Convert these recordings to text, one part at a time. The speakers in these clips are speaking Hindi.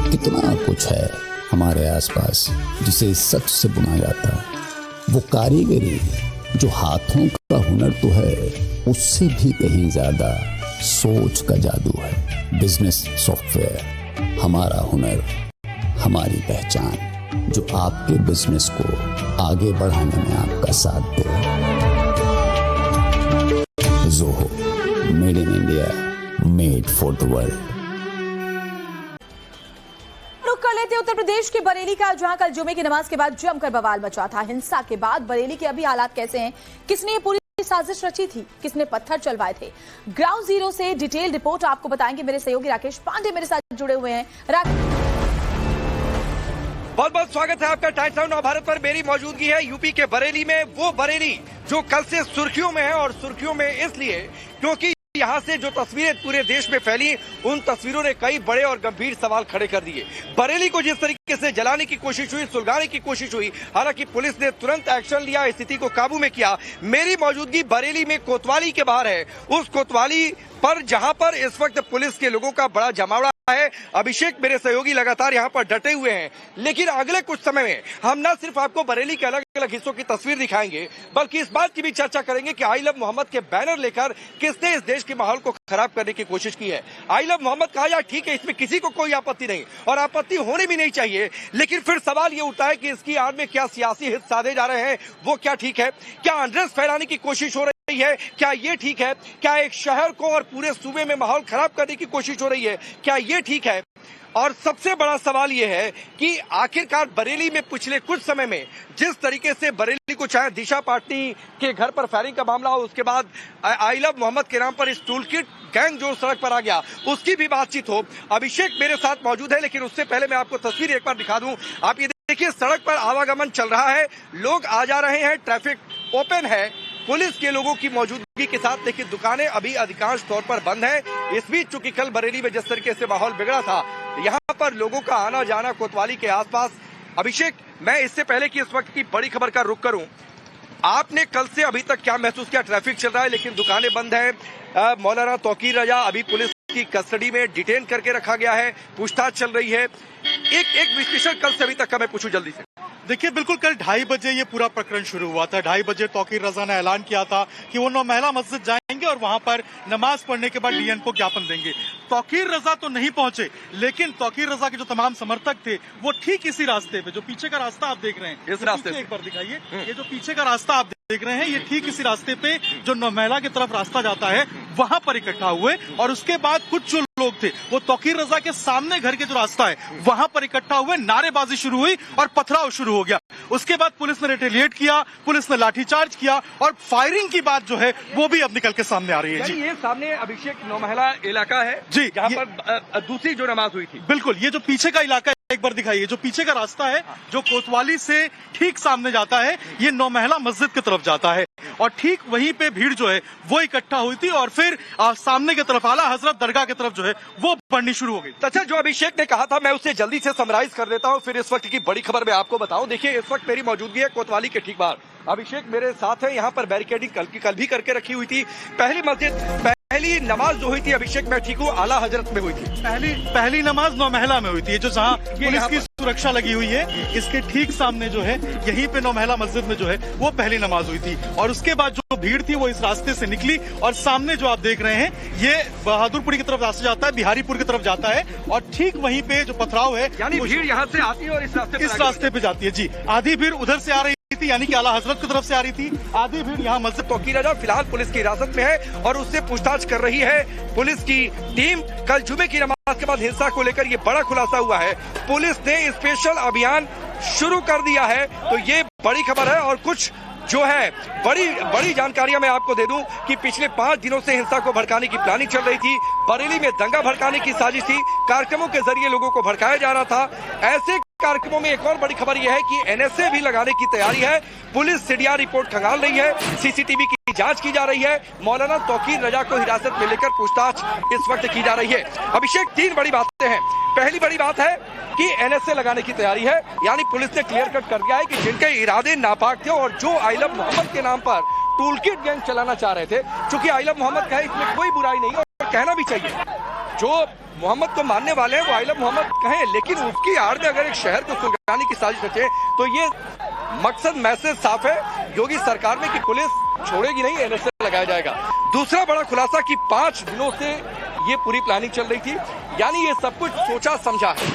कितना कुछ है हमारे आसपास जिसे सच से बुना जाता है। वो कारीगरी जो हाथों का हुनर तो है, उससे भी कहीं ज्यादा सोच का जादू है। बिजनेस सॉफ्टवेयर, हमारा हुनर, हमारी पहचान, जो आपके बिजनेस को आगे बढ़ाने में आपका साथ दे। Zoho, made in India, made for the world. Uttar Pradesh के बरेली का, जहां कल जुमे की नमाज के बाद जमकर बवाल मचा था। हिंसा के बाद बरेली के अभी हालात कैसे हैं, किसने ये पूरी साजिश रची थी, किसने पत्थर चलवाए थे, ग्राउंड जीरो से डिटेल रिपोर्ट आपको बताएंगे मेरे सहयोगी राकेश पांडे मेरे साथ जुड़े हुए हैं। बहुत बहुत स्वागत है आपका टाइम्स नाउ भारत पर। मेरी मौजूदगी है यूपी के बरेली में, वो बरेली जो कल से सुर्खियों में है, और सुर्खियों में इसलिए क्योंकि यहाँ से जो तस्वीरें पूरे देश में फैली, उन तस्वीरों ने कई बड़े और गंभीर सवाल खड़े कर दिए। बरेली को जिस तरीके से जलाने की कोशिश हुई, सुलगाने की कोशिश हुई, हालांकि पुलिस ने तुरंत एक्शन लिया, स्थिति को काबू में किया। मेरी मौजूदगी बरेली में कोतवाली के बाहर है, उस कोतवाली पर जहां पर इस वक्त पुलिस के लोगों का बड़ा जमावड़ा है। अभिषेक मेरे सहयोगी लगातार यहां पर डटे हुए हैं, लेकिन अगले कुछ समय में हम न सिर्फ आपको बरेली के अलग अलग हिस्सों की तस्वीर दिखाएंगे, बल्कि इस बात की भी चर्चा करेंगे कि आई लव मोहम्मद के बैनर लेकर किसने इस देश के माहौल को खराब करने की कोशिश की है। आई लव मोहम्मद कहा जाए, ठीक है, इसमें किसी को कोई आपत्ति नहीं और आपत्ति होनी भी नहीं चाहिए, लेकिन फिर सवाल ये उठता है कि इसकी आड़ में क्या सियासी हित साधे जा रहे हैं, वो क्या ठीक है? क्या अनरेस्ट फैलाने की कोशिश हो रही है? क्या ये ठीक है? क्या एक शहर को और पूरे सूबे में माहौल खराब करने की कोशिश हो रही है? क्या ये ठीक है? और सबसे बड़ा सवाल यह है कि आखिरकार बरेली में पिछले कुछ समय में जिस तरीके से बरेली को चाहे दिशा पाटनी के घर पर फायरिंग का मामला हो, उसके बाद आई लव मोहम्मद के नाम पर इस टूल किट गैंग जो सड़क पर आ गया, उसकी भी बातचीत हो। अभिषेक मेरे साथ मौजूद है, लेकिन उससे पहले मैं आपको तस्वीर एक बार दिखा दूं। आप ये देखिए, सड़क पर आवागमन चल रहा है, लोग आ जा रहे हैं, ट्रैफिक ओपन है पुलिस के लोगों की मौजूदगी के साथ, लेकिन दुकानें अभी अधिकांश तौर पर बंद हैं। इस बीच चूंकि कल बरेली में जिस तरीके से माहौल बिगड़ा था, यहाँ पर लोगों का आना जाना कोतवाली के आसपास। अभिषेक, मैं इससे पहले कि इस वक्त की बड़ी खबर का रुख करूं, आपने कल से अभी तक क्या महसूस किया? ट्रैफिक चल रहा है लेकिन दुकानें बंद हैं। मौलाना तौकीर रजा अभी पुलिस की कस्टडी में डिटेन करके रखा गया है, पूछताछ चल रही है। एक विश्लेषण कल से अभी तक का मैं पूछूं जल्दी से। देखिए, बिल्कुल कल 2:30 बजे ये पूरा प्रकरण शुरू हुआ था। 2:30 बजे तौकीर रजा ने ऐलान किया था कि वो 9 महिला मस्जिद जाएंगे और वहां पर नमाज पढ़ने के बाद डीएन को ज्ञापन देंगे। तौकीर रजा तो नहीं पहुंचे, लेकिन तौकीर रजा के जो तमाम समर्थक थे वो ठीक इसी रास्ते पे, जो पीछे का रास्ता आप देख रहे हैं, इस रास्ते एक बार दिखाइए, ये जो पीछे का रास्ता आप देख रहे हैं, ये ठीक इसी रास्ते पे जो 9 महिला की तरफ रास्ता जाता है, वहां पर इकट्ठा हुए। और उसके बाद कुछ जो लोग थे वो तौकीर रजा के सामने घर के जो रास्ता है वहां पर इकट्ठा हुए, नारेबाजी शुरू हुई और पथराव शुरू हो गया। उसके बाद पुलिस ने रिटेलिएट किया, पुलिस ने लाठीचार्ज किया और फायरिंग की बात जो है वो भी अब निकल के सामने आ रही है। जी, ये सामने अभिषेक 9 महिला इलाका है जी, जहाँ पर दूसरी जो नमाज हुई थी। बिल्कुल, ये जो पीछे का इलाका एक बार दिखाइए, जो पीछे का रास्ता है जो कोतवाली से ठीक सामने जाता है, ये 9 महिला मस्जिद की तरफ जाता है और ठीक वहीं पे भीड़ जो है वो इकट्ठा हुई थी और फिर सामने की तरफ आला हजरत दरगाह की तरफ जो है वो बढ़नी शुरू हो गई। अच्छा, जो अभिषेक ने कहा था मैं उसे जल्दी से समराइज कर देता हूँ, फिर इस वक्त की बड़ी खबर मैं आपको बताऊं। देखिए, इस वक्त मेरी मौजूदगी है कोतवाली के ठीक बाहर। अभिषेक मेरे साथ है, यहाँ पर बैरिकेडिंग कल भी करके रखी हुई थी। पहली नमाज जो हुई थी, अभिषेक मैं ठीक हूँ, आला हजरत में हुई थी। पहली नमाज 9 महिला में हुई थी, जो जहाँ पुलिस की सुरक्षा लगी हुई है, इसके ठीक सामने जो है यहीं पे 9 महिला मस्जिद में जो है वो पहली नमाज हुई थी। और उसके बाद जो भीड़ थी वो इस रास्ते से निकली और सामने जो आप देख रहे हैं ये बहादुरपुरी की तरफ रास्ता जाता है, बिहारीपुर की तरफ जाता है और ठीक वहीं पे जो पथराव है, यानी भीड़ यहाँ से आती है और इस रास्ते पे जाती है। जी, आधी भीड़ उधर से आ रही थी, यानी कि आला हजरत की तरफ से आ रही थी, आधी भीड़ यहाँ मस्जिद। तौकीर रजा फिलहाल पुलिस की हिरासत में है और उससे पूछताछ कर रही है पुलिस की टीम। कल जुमे की नमाज के बाद हिंसा को लेकर ये बड़ा खुलासा हुआ है, पुलिस ने स्पेशल अभियान शुरू कर दिया है, तो ये बड़ी खबर है। और कुछ जो है बड़ी जानकारियां मैं आपको दे दूं कि पिछले 5 दिनों से हिंसा को भड़काने की प्लानिंग चल रही थी। बरेली में दंगा भड़काने की साजिश थी, कार्यक्रमों के जरिए लोगों को भड़काया जा रहा था। ऐसे कार्यक्रमों में एक और बड़ी खबर यह है कि एनएसए भी लगाने की तैयारी है। पुलिस सीडीआर रिपोर्ट खंगाल रही है, सीसीटीवी की जांच की जा रही है। मौलाना तौकीर रजा को हिरासत में लेकर पूछताछ इस वक्त की जा रही है। अभिषेक, 3 बड़ी बातें हैं। पहली बड़ी बात है कि एनएसए लगाने की तैयारी है, यानी पुलिस ने क्लियर कट कर दिया है कि जिनके इरादे नापाक थे और जो आई लव मोहम्मद के नाम पर टूल किट गैंग चलाना चाह रहे थे, चूंकि आई लव मोहम्मद कहे इसमें कोई बुराई नहीं और कहना भी चाहिए, जो मोहम्मद को मानने वाले हैं वो आई लव मोहम्मद कहें, लेकिन उसकी आड़ में अगर एक शहर को सुलगाने की साजिश रचे तो ये मकसद मैसेज साफ है योगी सरकार में कि पुलिस छोड़ेगी नहीं, एनएसए लगाया जाएगा। दूसरा बड़ा खुलासा कि 5 दिनों से ये पूरी प्लानिंग चल रही थी, यानी ये सब कुछ सोचा समझा है।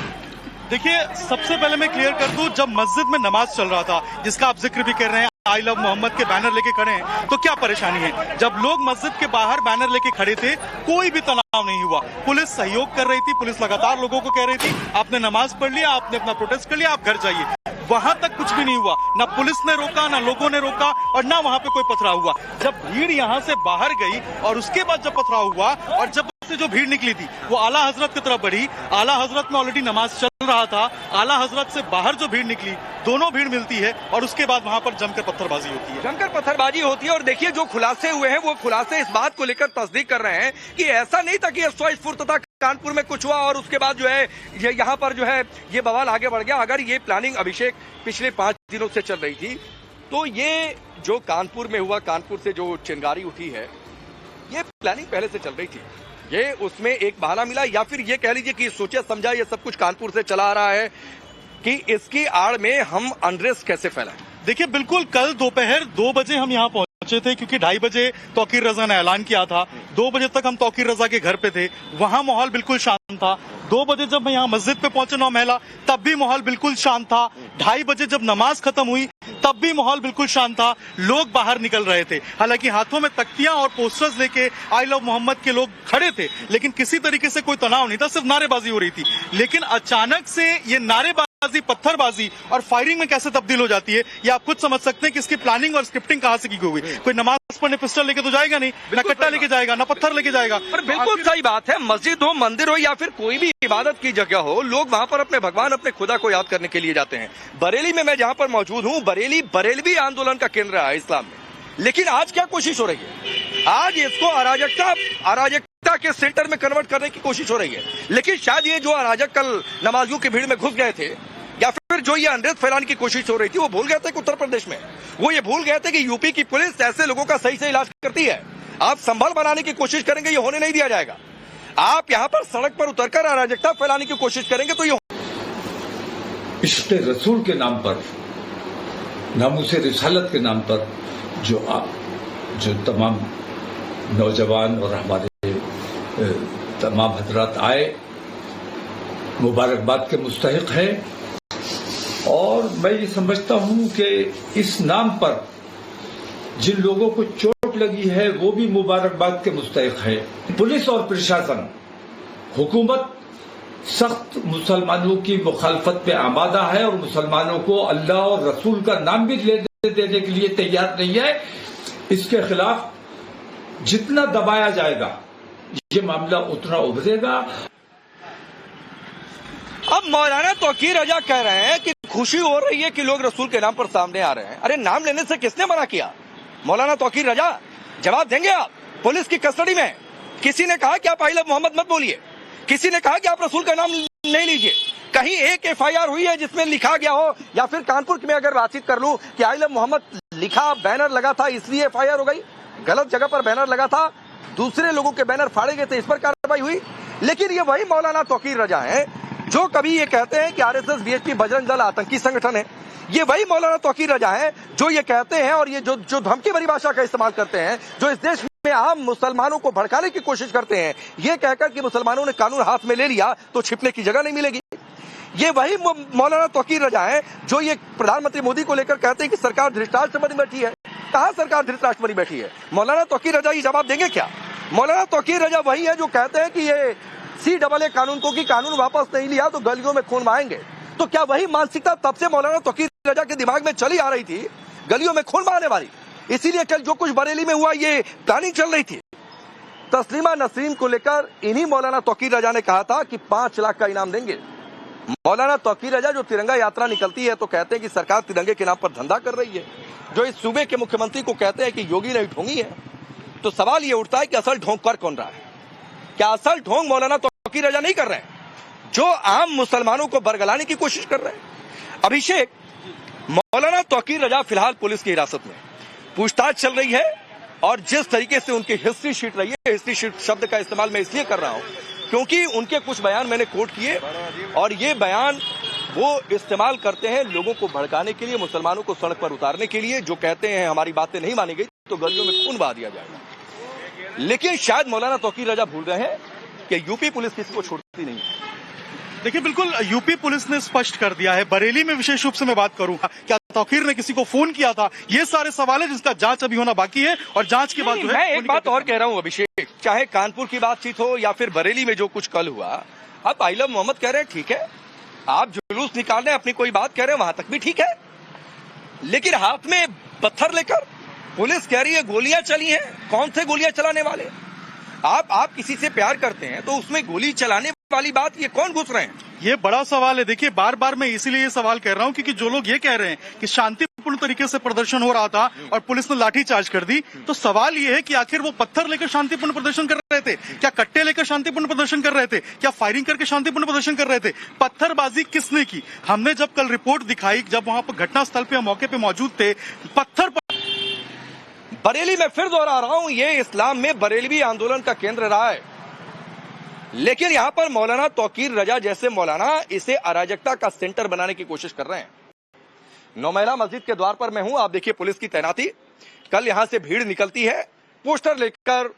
देखिए, सबसे पहले मैं क्लियर कर दूं, जब मस्जिद में नमाज चल रहा था, जिसका आप जिक्र भी कर रहे हैं, आई लव मोहम्मद के बैनर लेके खड़े हैं, तो क्या परेशानी है? जब लोग मस्जिद के बाहर बैनर लेके खड़े थे, कोई भी तनाव नहीं हुआ। पुलिस सहयोग कर रही थी, पुलिस लगातार लोगों को कह रही थी आपने नमाज पढ़ लिया, आपने अपना प्रोटेस्ट कर लिया, आप घर जाइए। वहां तक कुछ भी नहीं हुआ, ना पुलिस ने रोका, ना लोगों ने रोका, और ना वहां पे कोई पथराव हुआ। जब भीड़ यहां से बाहर गई और उसके बाद जब पथराव हुआ और जब से जो भीड़ निकली थी वो आला हजरत की तरफ बढ़ी, आला हजरत में ऑलरेडी नमाज चल रहा था, आला हजरत से बाहर जो भीड़ निकली, दोनों भीड़ मिलती है और उसके बाद वहां पर जमकर पत्थरबाजी होती है। जमकर पत्थरबाजी होती है और देखिए जो खुलासे हुए हैं वो खुलासे इस बात को लेकर तस्दीक कर रहे हैं कि ऐसा नहीं था कि स्वस्फूर्तता कानपुर में कुछ हुआ और उसके बाद जो है ये यहाँ पर जो है ये बवाल आगे बढ़ गया। अगर ये प्लानिंग अभिषेक पिछले 5 दिनों से चल रही थी तो ये जो कानपुर में हुआ, कानपुर से जो चिंगारी उठी है, ये प्लानिंग पहले से चल रही थी। ये उसमें एक बहाना मिला या फिर ये कह लीजिए कि सोचा समझा ये सब कुछ कानपुर से चला आ रहा है कि इसकी आड़ में हम अनरेस्ट कैसे फैलाएं। देखिए, बिल्कुल कल दोपहर 2 बजे हम यहाँ पहुंचे थे, क्योंकि 2:30 बजे तौकीर रजा ने ऐलान किया था। 2 बजे तक हम तौकीर रजा के घर पे थे, वहां माहौल बिल्कुल शांत था। 2 बजे जब मैं यहाँ मस्जिद पे पहुंचे 9 महिला, तब भी माहौल बिल्कुल शांत था। 2:30 बजे जब नमाज खत्म हुई तब भी माहौल बिल्कुल शांत था, लोग बाहर निकल रहे थे। हालांकि हाथों में तख्तियां और पोस्टर्स लेके आई लव मोहम्मद के लोग खड़े थे, लेकिन किसी तरीके से कोई तनाव नहीं था, सिर्फ नारेबाजी हो रही थी। लेकिन अचानक से ये नारेबाजी, पत्थरबाजी और फायरिंग में कैसे तब्दील हो जाती है, ये आप खुद समझ सकते हैं कि इसकी प्लानिंग और स्क्रिप्टिंग कहां से की हुई। कोई नमाज पढ़ने पिस्टल लेके तो जाएगा नहीं, ना कट्टा लेके जाएगा, ना पत्थर लेके जाएगा। और बिल्कुल सही बात है, मस्जिद हो, मंदिर हो या फिर कोई भी इबादत की जगह हो, लोग वहां पर अपने भगवान, अपने खुदा को याद करने के लिए जाते हैं। बरेली में मैं जहां पर मौजूद हूं, बरेलवी आंदोलन का केंद्र है इस्लाम में, लेकिन आज क्या कोशिश हो रही है? आज इसको अराजकता के सेंटर में कन्वर्ट करने की कोशिश हो रही है। लेकिन शायद ये जो अराजक कल नमाजियों की भीड़ में घुस गए थे या फिर जो ये अनरेस्ट फैलाने की कोशिश हो रही थी, वो भूल गए थे कि उत्तर प्रदेश में, वो ये भूल गए थे कि यूपी की पुलिस ऐसे लोगों का सही से इलाज करती है। आप संभल बनाने की कोशिश करेंगे, ये होने नहीं दिया जाएगा। आप यहाँ पर सड़क पर उतरकर अराजकता फैलाने की कोशिश करेंगे तो ये इश्क़ रसूल के नाम पर, नामूस रिसालत के नाम पर जो तमाम नौजवान और हमारे तमाम हजरात आए, मुबारकबाद के मुस्तहिक है। और मैं ये समझता हूं कि इस नाम पर जिन लोगों को चोट लगी है वो भी मुबारकबाद के मुस्तहिक है। पुलिस और प्रशासन, हुकूमत सख्त मुसलमानों की मुखालफत पे आमादा है और मुसलमानों को अल्लाह और रसूल का नाम भी देने के लिए तैयार नहीं है। इसके खिलाफ जितना दबाया जाएगा ये मामला उतना उभरेगा। अब मौलाना तौकीर रजा कह रहे हैं कि खुशी हो रही है कि लोग रसूल के नाम पर सामने आ रहे हैं। अरे नाम लेने से किसने मना किया? मौलाना तौकीर रजा जवाब देंगे आप? पुलिस की कस्टडी में किसी ने कहा कि आप आई लव मोहम्मद मत बोलिए, किसी ने कहा कि आप रसूल का नाम नहीं लीजिए। कहीं एक FIR हुई है जिसमें लिखा गया हो, या फिर कानपुर में अगर बातचीत कर लूं कि आई लव मोहम्मद लिखा बैनर लगा था इसलिए FIR हो गई? गलत जगह पर बैनर लगा था, दूसरे लोगों के बैनर फाड़े गए थे, इस पर कार्रवाई हुई। लेकिन ये वही मौलाना तौकीर रजा है जो कभी ये कहते हैं कि RSS BHP बजरंग दल आतंकी संगठन है। ये वही मौलाना तौकीर रजा है जो ये कहते हैं और ये जो धमकी भरी भाषा का इस्तेमाल करते हैं, जो इस देश में आम मुसलमानों को भड़काने की कोशिश करते हैं, ये कहकर कि मुसलमानों ने कानून हाथ में ले लिया तो छिपने की जगह नहीं मिलेगी। ये वही मौलाना तौकीर रजा है जो ये प्रधानमंत्री मोदी को लेकर कहते हैं कि सरकार धृतराष्ट्र बनी बैठी है। कहां सरकार धृतराष्ट्र बनी बैठी है? मौलाना तौकीर रजा ये जवाब देंगे क्या? मौलाना तौकीर रजा वही है जो कहते हैं कि ये CAA कानून को कि कानून वापस नहीं लिया तो गलियों में खून बहाएंगे। तो क्या वही मानसिकता तब से मौलाना तौकीर रजा के दिमाग में चली आ रही थी, गलियों में खून बहाने वाली? इसीलिए कल जो कुछ बरेली में हुआ ये प्लानिंग चल रही थी। तस्लीमा नसरीन को लेकर इन्हीं मौलाना तौकीर रजा ने कहा था कि 5 लाख का इनाम देंगे। मौलाना तौकीर रजा जो तिरंगा यात्रा निकलती है तो कहते हैं कि सरकार तिरंगे के नाम पर धंधा कर रही है, जो इस सूबे के मुख्यमंत्री को कहते हैं कि योगी ने ढोंगी है। तो सवाल ये उठता है कि असल ढोंग कर कौन रहा है? क्या असल ढोंग मौलाना तौकीर रजा नहीं कर रहे हैं, जो आम मुसलमानों को बरगलाने की कोशिश कर रहे हैं? अभिषेक, मौलाना तौकीर रजा फिलहाल पुलिस की हिरासत में, पूछताछ चल रही है और जिस तरीके से उनकी हिस्ट्री शीट रही है, हिस्ट्री शीट शब्द का इस्तेमाल मैं इसलिए कर रहा हूं क्योंकि उनके कुछ बयान मैंने कोट किए और ये बयान वो इस्तेमाल करते हैं लोगों को भड़काने के लिए, मुसलमानों को सड़क पर उतारने के लिए, जो कहते हैं हमारी बातें नहीं मानी गई तो गलियों में खून बहा दिया जाएगा। लेकिन शायद मौलाना तौकीर रजा भूल रहे हैं कि यूपी पुलिस किसी को छोड़ती नहीं है। देखिए बिल्कुल यूपी पुलिस ने स्पष्ट कर दिया है। बरेली में विशेष रूप से मैं बात करूं, क्या तौकीर ने किसी को फोन किया था, ये सारे सवाल है जिसका जांच अभी होना बाकी है और जांच के बाद जो है मैं एक बात और कह रहा हूं अभिषेक, चाहे कानपुर की बातचीत हो या फिर बरेली में जो कुछ कल हुआ, आप आई लव मोहम्मद कह रहे हैं, ठीक है, आप जुलूस निकाल रहे हैं, अपनी कोई बात कह रहे हैं, वहां तक भी ठीक है, लेकिन हाथ में पत्थर लेकर पुलिस कह रही है गोलियां चली हैं। कौन थे गोलियां चलाने वाले? आप किसी से प्यार करते हैं तो उसमें गोली चलाने वाली बात ये कौन घुस रहे हैं? ये बड़ा सवाल है। देखिए बार बार मैं इसीलिए ये सवाल कर रहा हूं क्योंकि जो लोग ये कह रहे हैं कि शांतिपूर्ण तरीके से प्रदर्शन हो रहा था और पुलिस ने लाठीचार्ज कर दी, तो सवाल ये है कि आखिर वो पत्थर लेकर शांतिपूर्ण प्रदर्शन कर रहे थे, क्या कट्टे लेकर शांतिपूर्ण प्रदर्शन कर रहे थे, क्या फायरिंग करके शांतिपूर्ण प्रदर्शन कर रहे थे? पत्थरबाजी किसने की? हमने जब कल रिपोर्ट दिखाई, जब वहां पर घटनास्थल पे मौके पे मौजूद थे, पत्थर बरेली में फिर दोहरा रहा हूं, ये इस्लाम में बरेलवी आंदोलन का केंद्र रहा है, लेकिन यहां पर मौलाना तौकीर रजा जैसे मौलाना इसे अराजकता का सेंटर बनाने की कोशिश कर रहे हैं। नौमहला मस्जिद के द्वार पर मैं हूं, आप देखिए पुलिस की तैनाती, कल यहां से भीड़ निकलती है, पोस्टर लेकर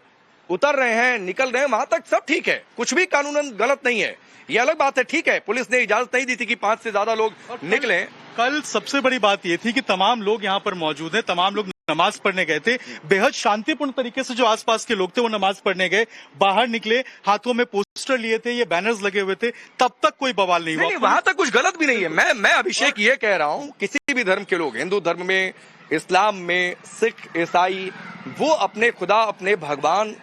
उतर रहे हैं, निकल रहे हैं, वहां तक सब ठीक है, कुछ भी कानूनन गलत नहीं है। ये अलग बात है, ठीक है, पुलिस ने इजाजत नहीं दी थी कि 5 से ज्यादा लोग निकले। कल सबसे बड़ी बात ये थी कि तमाम लोग यहाँ पर मौजूद हैं, तमाम लोग नमाज पढ़ने गए थे, बेहद शांतिपूर्ण तरीके से जो आसपास के लोग थे वो नमाज पढ़ने गए, बाहर निकले, हाथों में पोस्टर लिए थे, ये बैनर्स लगे हुए थे, तब तक कोई बवाल नहीं हुआ। वहां तक कुछ गलत भी नहीं है। मैं अभिषेक ये कह रहा हूं, किसी भी धर्म के लोग, हिंदू धर्म में, इस्लाम में, सिख, ईसाई, वो अपने खुदा, अपने भगवान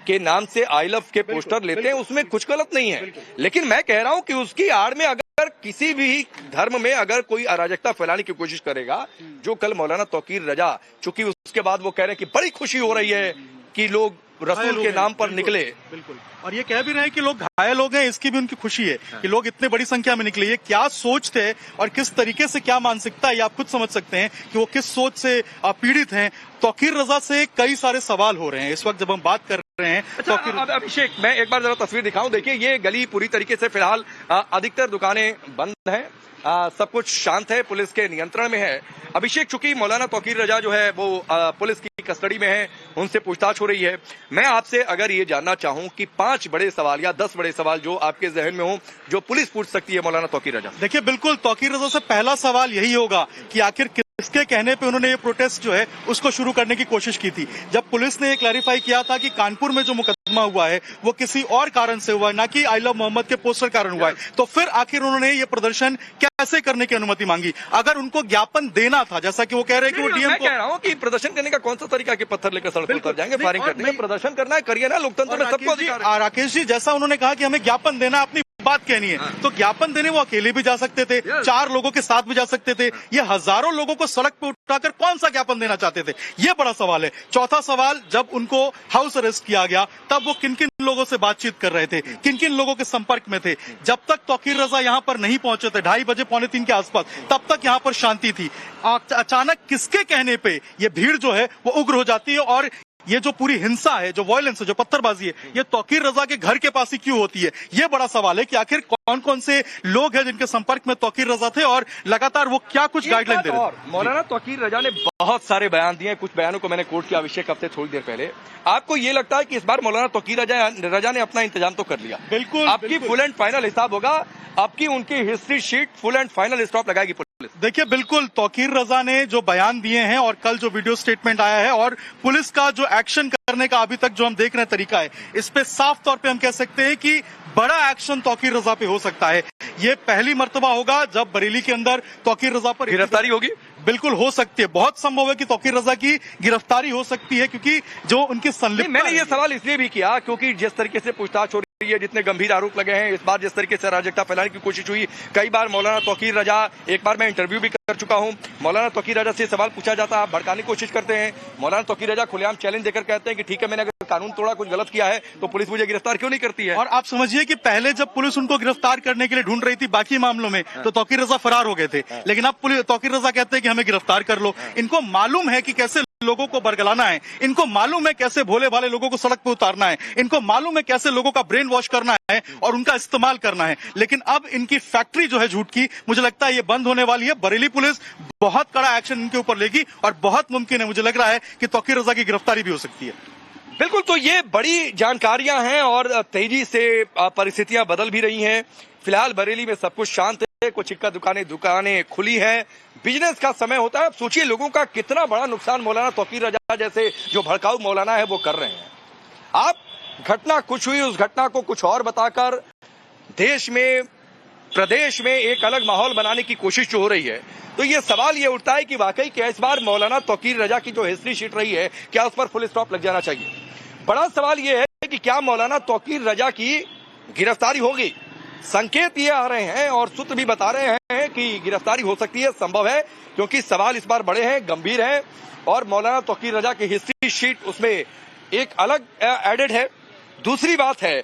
के नाम से आई लव के पोस्टर लेते हैं, उसमें कुछ गलत नहीं है, लेकिन मैं कह रहा हूं कि उसकी आड़ में अगर किसी भी धर्म में अगर कोई अराजकता फैलाने की कोशिश करेगा, जो कल मौलाना तौकीर रजा, चूंकि उसके बाद वो कह रहे हैं कि बड़ी खुशी हो रही है कि लोग रसूल के नाम पर निकले, बिल्कुल, और ये कह भी रहे हैं कि लोग घायल हो गए, इसकी भी उनकी खुशी है कि लोग इतने बड़ी संख्या में निकले। ये क्या सोच थे और किस तरीके से क्या मानसिकता है, ये आप खुद समझ सकते हैं कि वो किस सोच से पीड़ित हैं। तौकीर रजा से कई सारे सवाल हो रहे हैं इस वक्त जब हम बात कर रहे हैं। अच्छा, अभिषेक मैं एक बार जरा तस्वीर दिखाऊं, देखिए ये गली पूरी तरीके से फिलहाल अधिकतर दुकानें बंद हैं, सब कुछ शांत है, पुलिस के नियंत्रण में है। अभिषेक, चूंकि मौलाना तौकीर रजा जो है वो पुलिस की कस्टडी में है, उनसे पूछताछ हो रही है, मैं आपसे अगर ये जानना चाहूं कि 5 बड़े सवाल या 10 बड़े सवाल जो आपके जहन में हो जो पुलिस पूछ सकती है मौलाना तौकीर रजा। देखिए बिल्कुल, तौकीर रजा से पहला सवाल यही होगा कि आखिर किसके कहने पे उन्होंने ये प्रोटेस्ट जो है उसको शुरू करने की कोशिश की थी। जब पुलिस ने ये क्लैरिफाई किया था कि कानपुर में जो मुकदमा हुआ है वो किसी और कारण से हुआ है, ना कि आई लव मोहम्मद के पोस्टर कारण हुआ है, तो फिर आखिर उन्होंने ये प्रदर्शन कैसे करने की अनुमति मांगी? अगर उनको ज्ञापन देना था, जैसा कि वो कह रहे हैं कि वो डीएम को, कह रहा हूं कि प्रदर्शन करने का कौन सा तरीका कि पत्थर लेकर सड़क पर उतर जाएंगे, फायरिंग करने का, प्रदर्शन करना है, करिए ना, लोकतंत्र में सबको अधिकार है। राकेश जी, जैसा उन्होंने कहा कि हमें ज्ञापन देना, अपनी बात कहनी है, तो ज्ञापन देने वो अकेले भी जा सकते थे, 4 लोगों के साथ भी जा सकते थे, ये हजारों लोगों को सड़क पे उठाकर कौन सा ज्ञापन देना चाहते थे, ये बड़ा सवाल है। चौथा सवाल, जब उनको हाउस अरेस्ट किया गया तब वो किन किन लोगों से बातचीत कर रहे थे, किन किन लोगों के संपर्क में थे? जब तक तौकीर रजा यहां पर नहीं पहुंचे थे 2:30 बजे, 2:45 के आसपास, तब तक यहां पर शांति थी। अचानक किसके कहने पे ये भीड़ जो है वो उग्र हो जाती है, और ये जो पूरी हिंसा है, जो वायलेंस है, जो पत्थरबाजी है, ये तौकीर रजा के घर के पास ही क्यों होती है? ये बड़ा सवाल है कि आखिर कौन कौन से लोग हैं जिनके संपर्क में तौकीर रजा थे और लगातार वो क्या कुछ गाइडलाइन दे रहे थे। मौलाना तौकीर रजा ने बहुत सारे बयान दिए, कुछ बयानों को मैंने कोट किया अभिषेक हफ्ते थोड़ी देर पहले। आपको ये लगता है कि इस बार मौलाना तौकीर रजा ने अपना इंतजाम तो कर लिया? बिल्कुल, आपकी फुल एंड फाइनल हिसाब होगा, आपकी उनकी history sheet full and final stop लगाएगी पुलिस। देखिए बिल्कुल, तौकीर रजा ने जो बयान दिए हैं और कल जो वीडियो स्टेटमेंट आया है और पुलिस का जो एक्शन करने का अभी तक जो हम देख रहे हैं तरीका है, इस पे साफ तौर पे हम कह सकते हैं कि बड़ा एक्शन तौकीर रजा पे हो सकता है। ये पहली मर्तबा होगा जब बरेली के अंदर तौकीर रजा पर गिरफ्तारी होगी। बिल्कुल हो सकती है, बहुत संभव है कि तौकीर रजा की गिरफ्तारी हो सकती है, क्योंकि जो उनकी संलिप्तता। मैंने ये सवाल इसलिए भी किया क्योंकि जिस तरीके से पूछताछ हो रही है, जितने गंभीर आरोप लगे हैं, इस बार जिस तरीके से अराजकता फैलाने की कोशिश हुई, कई बार मौलाना तौकीर रजा, एक बार मैं इंटरव्यू भी कर चुका हूं, मौलाना तौकीर रजा से सवाल पूछा जाता है, आप भड़काने की कोशिश करते हैं, मौलाना तौकीर रजा खुलेआम चैलेंज देकर कहते हैं कि ठीक है, मैंने अगर कानून तोड़ा, कुछ गलत किया है तो पुलिस मुझे गिरफ्तार क्यों नहीं करती है? और आप समझिए कि पहले जब पुलिस उनको गिरफ्तार करने के लिए ढूंढ रही थी बाकी मामलों में, तो तौकीर रजा फरार हो गए थे, लेकिन अब तौकीर रजा कहते हैं कि हमें गिरफ्तार कर लो। इनको मालूम है कि कैसे लोगों को बरगलाना है, इनको मालूम है कैसे भोले भाले लोगों को सड़क पर उतारना है, इनको मालूम है कैसे लोगों का ब्रेन वॉश करना है और उनका इस्तेमाल करना है। लेकिन अब इनकी फैक्ट्री जो है झूठ की, मुझे लगता है ये बंद होने वाली है। बरेली पुलिस बहुत कड़ा एक्शन इनके ऊपर लेगी और बहुत मुमकिन है, मुझे लग रहा है कि तौकीर रजा की गिरफ्तारी भी हो सकती है। बिल्कुल, तो ये बड़ी जानकारियां हैं और तेजी से परिस्थितियां बदल भी रही हैं। फिलहाल बरेली में सब कुछ शांत है, कुछ इक्का दुकानें खुली हैं, बिजनेस का समय होता है। अब सोचिए लोगों का कितना बड़ा नुकसान मौलाना तौकीर रजा जैसे जो भड़काऊ मौलाना है वो कर रहे हैं। आप घटना कुछ हुई, उस घटना को कुछ और बताकर देश में, प्रदेश में एक अलग माहौल बनाने की कोशिश जो हो रही है, तो ये सवाल ये उठता है कि वाकई क्या इस बार मौलाना तौकीर रजा की जो हिस्ट्री शीट रही है, क्या उस पर फुल स्टॉप लग जाना चाहिए? बड़ा सवाल ये है कि क्या मौलाना तौकीर रजा की गिरफ्तारी होगी? संकेत ये आ रहे हैं और सूत्र भी बता रहे हैं कि गिरफ्तारी हो सकती है, संभव है, क्योंकि सवाल इस बार बड़े हैं, गंभीर हैं और मौलाना तौकीर रजा की हिस्ट्री शीट उसमें एक अलग एडेड है। दूसरी बात है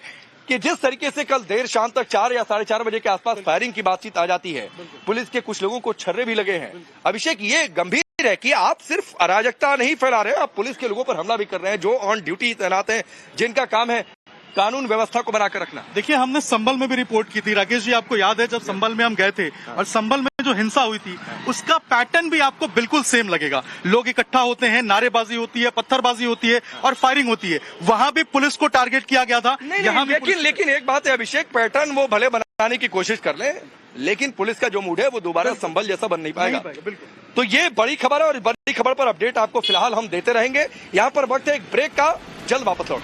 कि जिस तरीके से कल देर शाम तक 4 या 4:30 बजे के आसपास फायरिंग की बातचीत आ जाती है, पुलिस के कुछ लोगों को छर्रे भी लगे हैं। अभिषेक, ये गंभीर है कि आप सिर्फ अराजकता नहीं फैला रहे, आप पुलिस के लोगों पर हमला भी कर रहे हैं जो ऑन ड्यूटी तैनात हैं, जिनका काम है कानून व्यवस्था को बनाकर रखना। देखिए, हमने संभल में भी रिपोर्ट की थी। राकेश जी, आपको याद है जब संभल में हम गए थे और संभल में जो हिंसा हुई थी उसका पैटर्न भी आपको बिल्कुल सेम लगेगा। लोग इकट्ठा होते हैं, नारेबाजी होती है, पत्थरबाजी होती है और फायरिंग होती है। वहां भी पुलिस को टारगेट किया गया था। यहाँ लेकिन एक बात है अभिषेक, पैटर्न वो भले बनाने की कोशिश कर ले, लेकिन पुलिस का जो मूड है वो दोबारा संभल जैसा बन नहीं पाएगा। तो ये बड़ी खबर है और बड़ी खबर पर अपडेट आपको फिलहाल हम देते रहेंगे। यहाँ पर वक्त है एक ब्रेक का, जल्द वापस लौट।